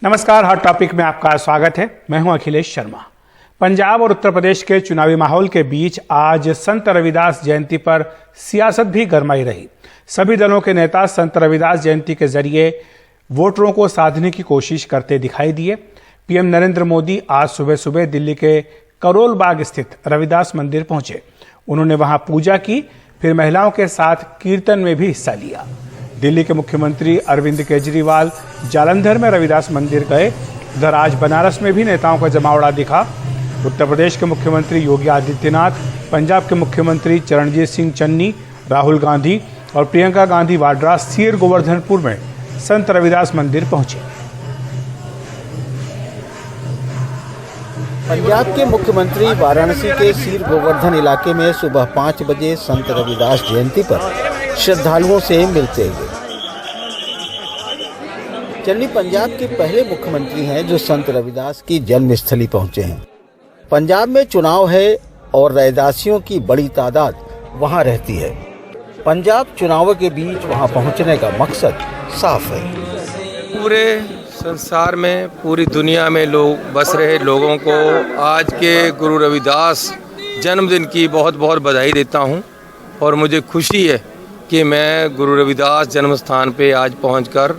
नमस्कार, hot topic में आपका स्वागत है। मैं हूं अखिलेश शर्मा। पंजाब और उत्तर प्रदेश के चुनावी माहौल के बीच आज संत रविदास जयंती पर सियासत भी गरमाई रही। सभी दलों के नेता संत रविदास जयंती के जरिए वोटरों को साधने की कोशिश करते दिखाई दिए। पीएम नरेंद्र मोदी आज सुबह सुबह दिल्ली के करोल बाग स्थित रविदास मंदिर पहुंचे। उन्होंने वहां पूजा की, फिर महिलाओं के साथ कीर्तन में भी हिस्सा लिया। दिल्ली के मुख्यमंत्री अरविंद केजरीवाल जालंधर में रविदास मंदिर गए। उधर आज बनारस में भी नेताओं का जमावड़ा दिखा। उत्तर प्रदेश के मुख्यमंत्री योगी आदित्यनाथ, पंजाब के मुख्यमंत्री चरणजीत सिंह चन्नी, राहुल गांधी और प्रियंका गांधी वाड्रा सीर गोवर्धनपुर में संत रविदास मंदिर पहुंचे। पंजाब के मुख्यमंत्री वाराणसी के सीर गोवर्धन इलाके में सुबह 5 बजे संत रविदास जयंती पर श्रद्धालुओं से मिलते हुए। चन्नी पंजाब के पहले मुख्यमंत्री हैं जो संत रविदास की जन्मस्थली पहुंचे हैं। पंजाब में चुनाव है और रैदासियों की बड़ी तादाद वहां रहती है। पंजाब चुनाव के बीच वहां पहुंचने का मकसद साफ है। पूरे संसार में, पूरी दुनिया में लोग बस रहे लोगों को आज के गुरु रविदास जन्मदिन की बहुत बहुत बधाई देता हूं। और मुझे खुशी है कि मैं गुरु रविदास जन्म स्थान पे आज पहुंचकर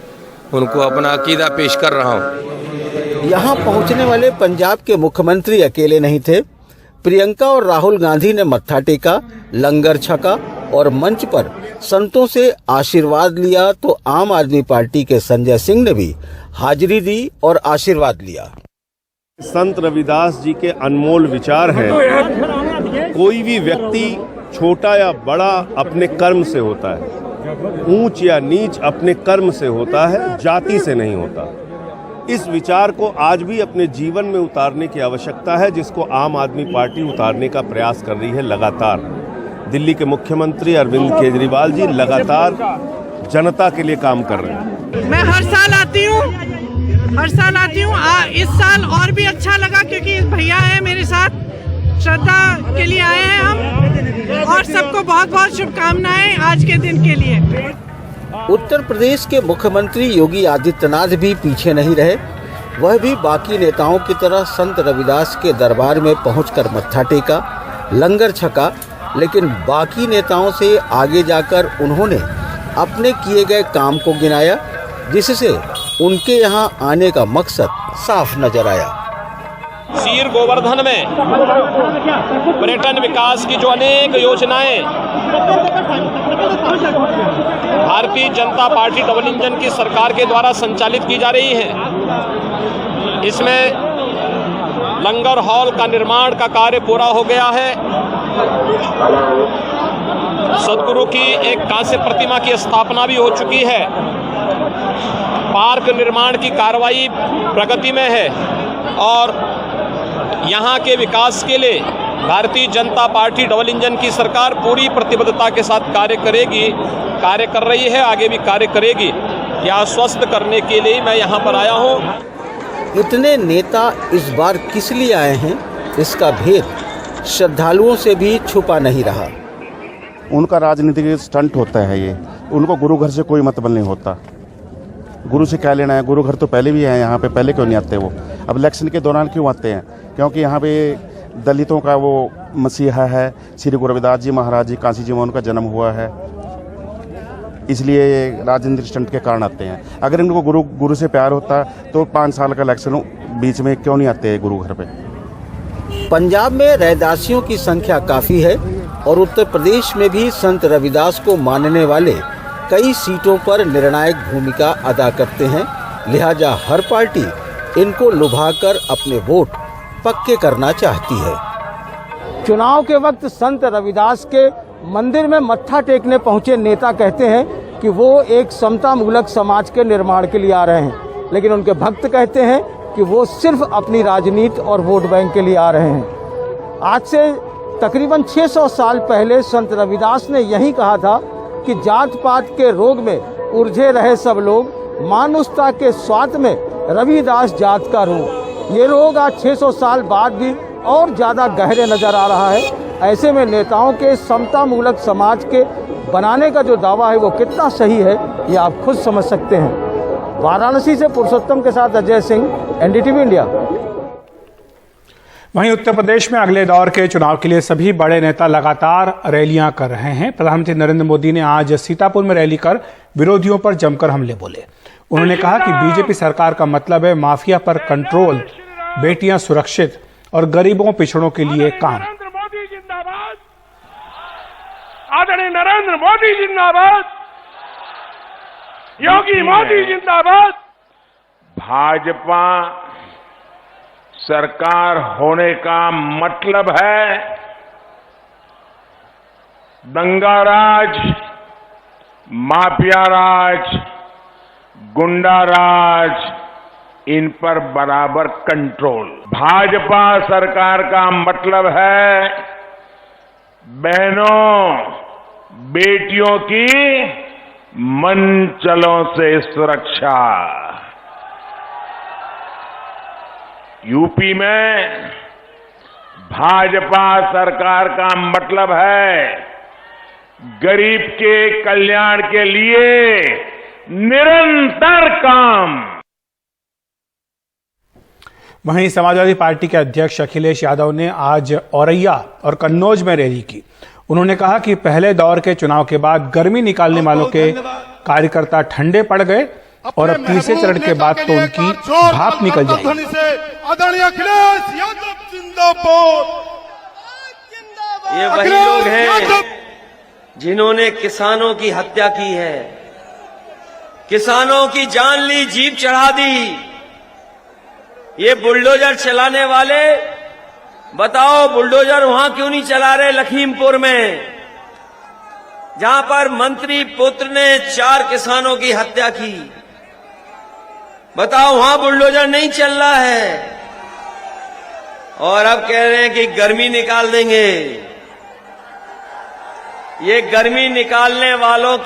उनको अपना अकीदा पेश कर रहा हूं। यहाँ पहुंचने वाले पंजाब के मुख्यमंत्री अकेले नहीं थे। प्रियंका और राहुल गांधी ने मत्था टेका, लंगर छका और मंच पर संतों से आशीर्वाद लिया तो आम आदमी पार्टी के संजय सिंह ने भी हाजिरी दी और आशीर्वाद लिया। संत रविदास जी के अनमोल विचार हैं। कोई भी व्यक्ति छोटा या बड़ा अपने कर्म से होता है, ऊंच या नीच अपने कर्म से होता है, जाति से नहीं होता। इस विचार को आज भी अपने जीवन में उतारने की आवश्यकता है, जिसको आम आदमी पार्टी उतारने का प्रयास कर रही है लगातार। दिल्ली के मुख्यमंत्री अरविंद केजरीवाल जी लगातार जनता के लिए काम कर रहे हैं। मैं हर साल आती हूँ। इस साल और भी अच्छा लगा क्योंकि भैया है मेरे साथ, श्रद्धा के लिए आए हैं हम, और सबको बहुत बहुत शुभकामनाएं आज के दिन के लिए। उत्तर प्रदेश के मुख्यमंत्री योगी आदित्यनाथ भी पीछे नहीं रहे। वह भी बाकी नेताओं की तरह संत रविदास के दरबार में पहुंचकर मत्था टेका, लंगर छका, लेकिन बाकी नेताओं से आगे जाकर उन्होंने अपने किए गए काम को गिनाया, जिससे उनके यहाँ आने का मकसद साफ नजर आया। सीर गोवर्धन में पर्यटन विकास की जो अनेक योजनाएं Bharatiya Janata party double engine की सरकार के द्वारा संचालित की जा रही हैं, इसमें लंगर हॉल का निर्माण का कार्य पूरा हो गया है। सदगुरु की एक कांस्य प्रतिमा की स्थापना भी हो चुकी है। पार्क निर्माण की कार्रवाई प्रगति में है और यहाँ के विकास के लिए Bharatiya Janata party double engine की सरकार पूरी प्रतिबद्धता के साथ कार्य कर रही है, आगे भी कार्य करेगी। यह आश्वस्त करने के लिए मैं यहाँ पर आया हूँ। इतने नेता इस बार किस लिए आए हैं, इसका भेद श्रद्धालुओं से भी छुपा नहीं रहा। उनका राजनीतिक स्टंट होता है ये। उनको गुरु घर से कोई मतलब नहीं होता। गुरु से क्या लेना है? गुरु घर तो पहले भी है यहाँ पे, पहले क्यों नहीं आते वो? अब इलेक्शन के दौरान क्यों आते हैं? क्योंकि यहाँ पे दलितों का वो मसीहा है, श्री गुरु रविदास जी महाराज जी, काशी जी में उनका जन्म हुआ है, इसलिए राजनीतिक स्टंट के कारण आते हैं। अगर इनको गुरु से प्यार होता तो 5 साल का इलेक्शन बीच में क्यों नहीं आते गुरु घर पे? पंजाब में रैदासियों की संख्या काफी है और उत्तर प्रदेश में भी संत रविदास को मानने वाले कई सीटों पर निर्णायक भूमिका अदा करते हैं। लिहाजा हर पार्टी इनको लुभाकर अपने वोट पक्के करना चाहती है। चुनाव के वक्त संत रविदास के मंदिर में मत्था टेकने पहुंचे नेता कहते हैं कि वो एक समतामूलक समाज के निर्माण के लिए आ रहे हैं, लेकिन उनके भक्त कहते हैं कि वो सिर्फ अपनी राजनीति और वोट बैंक के लिए आ रहे हैं। आज से तकरीबन 600 साल पहले संत रविदास ने यही कहा था कि जात पात के रोग में उलझे रहे सब लोग, मानुषता के स्वाद में रविदास जात का रोग। ये रोग आज 600 साल बाद भी और ज़्यादा गहरे नजर आ रहा है। ऐसे में नेताओं के समतामूलक समाज के बनाने का जो दावा है वो कितना सही है, ये आप खुद समझ सकते हैं। वाराणसी से पुरुषोत्तम के साथ अजय सिंह, एनडीटीवी इंडिया। वहीं उत्तर प्रदेश में अगले दौर के चुनाव के लिए सभी बड़े नेता लगातार रैलियां कर रहे हैं। प्रधानमंत्री नरेंद्र मोदी ने आज सीतापुर में रैली कर विरोधियों पर जमकर हमले बोले। उन्होंने कहा कि बीजेपी सरकार का मतलब है माफिया पर कंट्रोल, बेटियां सुरक्षित और गरीबों पिछड़ों के लिए काम। आदरणीय नरेंद्र मोदी जिंदाबाद, योगी मोदी जिंदाबाद। भाजपा सरकार होने का मतलब है दंगाराज, माफिया राज, गुंडा राज, इन पर बराबर कंट्रोल। भाजपा सरकार का मतलब है बहनों, बेटियों की मनचलों से सुरक्षा। यूपी में भाजपा सरकार का मतलब है गरीब के कल्याण के लिए निरंतर काम। वहीं समाजवादी पार्टी के अध्यक्ष अखिलेश यादव ने आज औरैया और कन्नौज में रैली की। उन्होंने कहा कि पहले दौर के चुनाव के बाद गर्मी निकालने वालों के कार्यकर्ता ठंडे पड़ गए और अब तीसरे चरण के बाद तो उनकी भाप निकल जाएगी। आदरणीय अखिलेश यादव जिंदाबाद। ये वही लोग हैं जिन्होंने किसानों की हत्या की है, किसानों की जान ली, जीप चढ़ा दी। ये बुलडोजर चलाने वाले, बताओ बुलडोजर वहां क्यों नहीं चला रहे लखीमपुर में, जहां पर मंत्री पुत्र ने 4 किसानों की हत्या की। बताओ वहां बुलडोजर नहीं चल रहा है और अब कह रहे हैं कि गर्मी निकाल देंगे। ये गर्मी निकालने वालों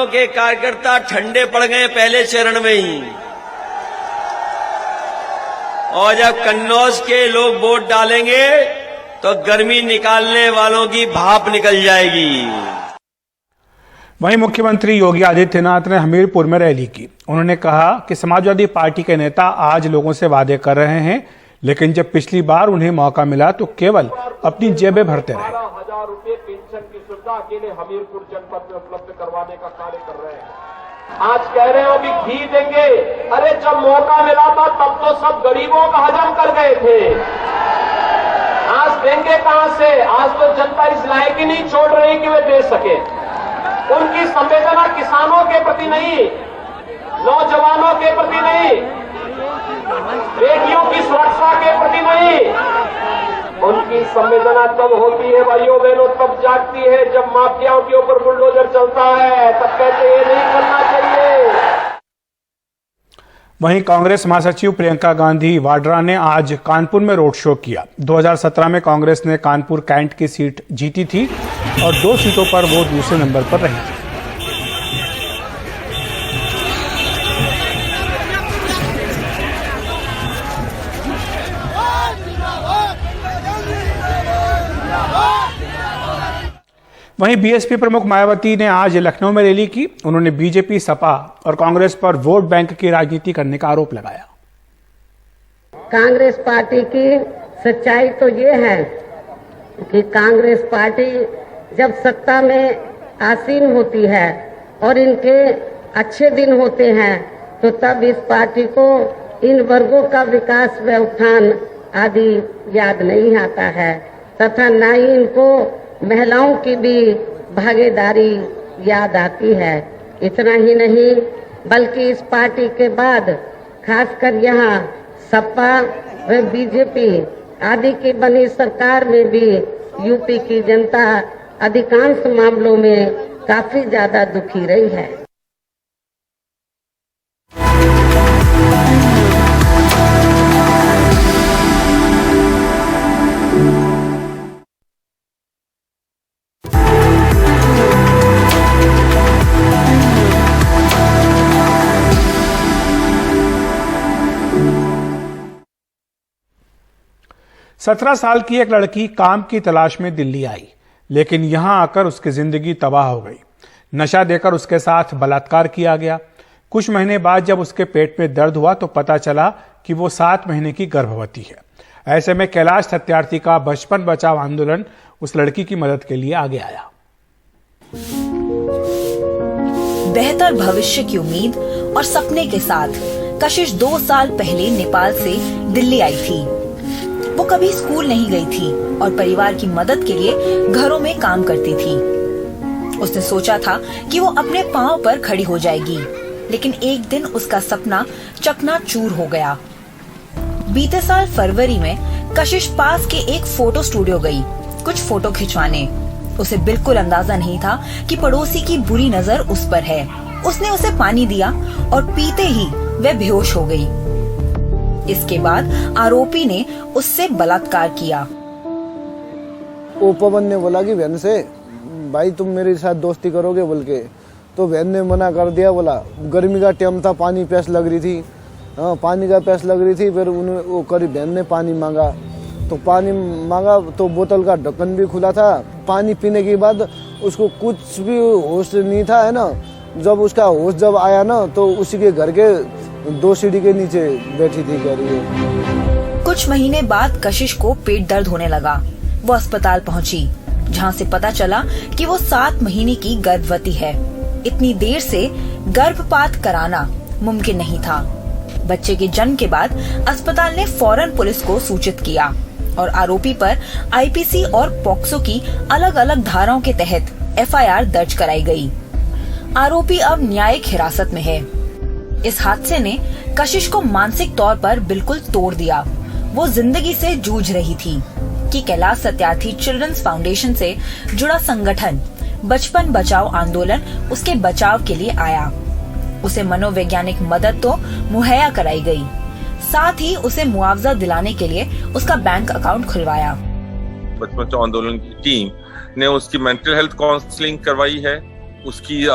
के कार्यकर्ता ठंडे पड़ गए पहले चरण में ही, और जब कन्नौज के लोग वोट डालेंगे तो गर्मी निकालने वालों की भाप निकल जाएगी। वहीं मुख्यमंत्री योगी आदित्यनाथ ने हमीरपुर में रैली की। उन्होंने कहा कि समाजवादी पार्टी के नेता आज लोगों से वादे कर रहे हैं, लेकिन जब पिछली बार उन्हें मौका मिला तो केवल अपनी जेबें भरते रहे। 12,000 रुपए पेंशन की सुविधा अकेले हमीरपुर जनपद में उपलब्ध करवाने का कार्य कर रहे हैं। आज कह रहे हो कि घी देंगे, अरे जब मौका मिला था तब तो सब गरीबों का हजम कर गए थे, आज देंगे कहां से? आज तो जनता इस लायक ही नहीं छोड़ रही कि वे दे सके। उनकी संवेदना किसानों के प्रति नहीं, नौजवानों के प्रति नहीं, बेटियों की सुरक्षा के प्रति नहीं, उनकी संवेदना तब होती है भाइयों बहनों, तब जागती है जब माफियाओं के ऊपर बुलडोजर चलता है, तब कहते हैं ये नहीं करना चाहिए। वहीं कांग्रेस महासचिव प्रियंका गांधी वाड्रा ने आज कानपुर में रोड शो किया। 2017 में कांग्रेस ने कानपुर कैंट की सीट जीती थी और 2 सीटों पर वो दूसरे नंबर पर रही थी। वहीं बीएसपी प्रमुख मायावती ने आज लखनऊ में रैली की। उन्होंने बीजेपी, सपा और कांग्रेस पर वोट बैंक की राजनीति करने का आरोप लगाया। कांग्रेस पार्टी की सच्चाई तो ये है कि कांग्रेस पार्टी जब सत्ता में आसीन होती है और इनके अच्छे दिन होते हैं तो तब इस पार्टी को इन वर्गों का विकास व उत्थान आदि याद नहीं आता है, तथा न ही इनको महिलाओं की भी भागीदारी याद आती है। इतना ही नहीं बल्कि इस पार्टी के बाद खासकर यहाँ सपा व बीजेपी आदि की बनी सरकार में भी यूपी की जनता अधिकांश मामलों में काफी ज्यादा दुखी रही है। सत्रह साल की एक लड़की काम की तलाश में दिल्ली आई, लेकिन यहां आकर उसकी जिंदगी तबाह हो गई। नशा देकर उसके साथ बलात्कार किया गया। कुछ महीने बाद जब उसके पेट में दर्द हुआ तो पता चला कि वो 7 महीने की गर्भवती है। ऐसे में कैलाश सत्यार्थी का बचपन बचाओ आंदोलन उस लड़की की मदद के लिए आगे आया। बेहतर भविष्य की उम्मीद और सपने के साथ कशिश 2 साल पहले नेपाल से दिल्ली आई थी। वो कभी स्कूल नहीं गई थी और परिवार की मदद के लिए घरों में काम करती थी। उसने सोचा था कि वो अपने पांव पर खड़ी हो जाएगी, लेकिन एक दिन उसका सपना चकनाचूर हो गया। बीते साल फरवरी में कशिश पास के एक फोटो स्टूडियो गई कुछ फोटो खिंचवाने। उसे बिल्कुल अंदाजा नहीं था कि पड़ोसी की बुरी नजर उस पर है। उसने उसे पानी दिया और पीते ही वह बेहोश हो गई। इसके बाद आरोपी ने उससे बलात्कार किया। वो पवन ने बोला कि बहन से, भाई तुम मेरे साथ दोस्ती करोगे बोल के, तो बहन ने मना कर दिया। बोला गर्मी का टाइम था, पानी प्यास लग रही थी। हाँ, पानी का प्यास लग रही थी। फिर उन्होंने वो करीब बहन ने पानी मांगा तो बोतल का ढक्कन भी खुला था। पानी पीने के बाद उसको कुछ भी होश नहीं था, है ना। जब उसका होश जब आया ना तो उसी के घर के 2 सीढ़ी के नीचे बैठी थी कह रही है। कुछ महीने बाद कशिश को पेट दर्द होने लगा। वो अस्पताल पहुंची, जहां से पता चला कि वो 7 महीने की गर्भवती है। इतनी देर से गर्भपात कराना मुमकिन नहीं था। बच्चे के जन्म के बाद अस्पताल ने फौरन पुलिस को सूचित किया और आरोपी पर आईपीसी और पॉक्सो की अलग अलग धाराओं के तहत एफआईआर दर्ज कराई गई। आरोपी अब न्यायिक हिरासत में है। इस हादसे ने कशिश को मानसिक तौर पर बिल्कुल तोड़ दिया। वो जिंदगी से जूझ रही थी कि कैलाश सत्यार्थी चिल्ड्रंस फाउंडेशन से जुड़ा संगठन बचपन बचाओ आंदोलन उसके बचाव के लिए आया। उसे मनोवैज्ञानिक मदद तो मुहैया कराई गई, साथ ही उसे मुआवजा दिलाने के लिए उसका बैंक अकाउंट खुलवाया। बचपन बचाओ आंदोलन की टीम ने उसकी मेंटल हेल्थ काउंसलिंग करवाई है, उसकी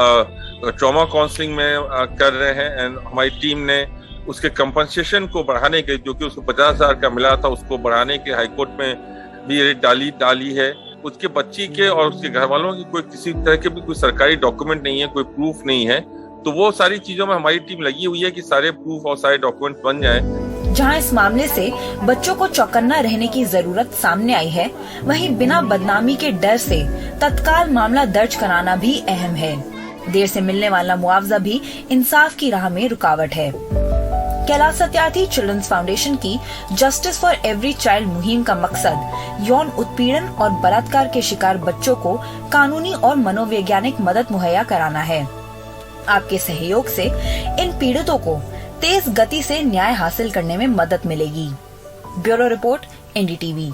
ट्रॉमा काउंसलिंग में कर रहे हैं। एंड हमारी टीम ने उसके कंपनसेशन को बढ़ाने के, जो कि उसको 50,000 का मिला था, उसको बढ़ाने के हाईकोर्ट में भी रेट डाली है। उसके बच्ची के और उसके घर वालों की कोई किसी तरह के भी कोई सरकारी डॉक्यूमेंट नहीं है, कोई प्रूफ नहीं है। तो वो सारी चीजों में हमारी टीम लगी हुई है कि सारे प्रूफ और सारे डॉक्यूमेंट बन जाएं। जहां इस मामले से बच्चों को चौकन्ना रहने की जरूरत सामने आई है, वहीं बिना बदनामी के डर से तत्काल मामला दर्ज कराना भी अहम है। देर से मिलने वाला मुआवजा भी इंसाफ की राह में रुकावट है। कैलाश सत्यार्थी चिल्ड्रंस फाउंडेशन की जस्टिस फॉर एवरी चाइल्ड मुहिम का मकसद यौन उत्पीड़न और बलात्कार के शिकार बच्चों को कानूनी और मनोवैज्ञानिक मदद मुहैया कराना है। आपके सहयोग से इन पीड़ितों को तेज गति से न्याय हासिल करने में मदद मिलेगी। Bureau report, NDTV.